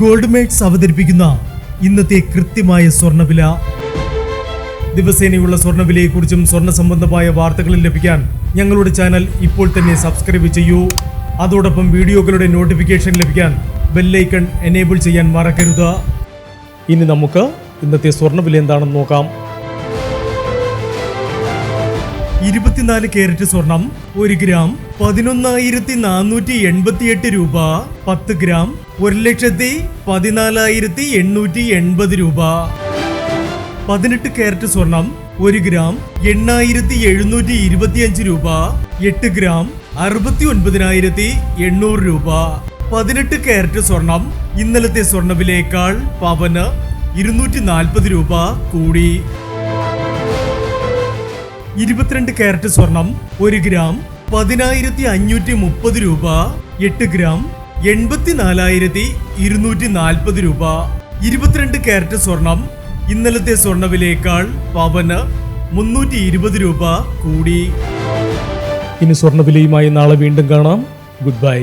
Gold makes അവതരിപ്പിക്കുന്ന ഇന്നത്തെ കൃത്യമായ സ്വർണ്ണവില. ദിവസേനയുള്ള സ്വർണ്ണവിലയെക്കുറിച്ചും സ്വർണ്ണ സംബന്ധമായ വാർത്തകളും ലഭിക്കാൻ ഞങ്ങളുടെ ചാനൽ ഇപ്പോൾ തന്നെ സബ്സ്ക്രൈബ് ചെയ്യൂ. അതോടൊപ്പം വീഡിയോകളുടെ നോട്ടിഫിക്കേഷൻ ലഭിക്കാൻ ബെല്ലൈക്കൺ എനേബിൾ ചെയ്യാൻ മറക്കരുത്. ഇനി നമുക്ക് ഇന്നത്തെ സ്വർണ്ണവില എന്താണെന്ന് നോക്കാം. 24 കാരറ്റ് സ്വർണം 1 ഗ്രാം 11,488 രൂപ. 10 ഗ്രാം 1,14,880 രൂപ. 18 കാരറ്റ് സ്വർണം 1 ഗ്രാം 8,725 രൂപ. 8 ഗ്രാം 69,800 രൂപ. 18 കാരറ്റ് സ്വർണം ഇന്നലത്തെ സ്വർണ്ണവിലയേക്കാൾ പവന് 240 രൂപ കൂടി. 22 കാരറ്റ് സ്വർണം 1 ഗ്രാം 10,530 രൂപ. 8 ഗ്രാം 84,240 രൂപ. 22 കാരറ്റ് സ്വർണം ഇന്നലത്തെ സ്വർണ്ണവിലയേക്കാൾ പവന് 320 രൂപ കൂടി. ഇനി സ്വർണ്ണവിലയുമായി നാളെ വീണ്ടും കാണാം. Good bye.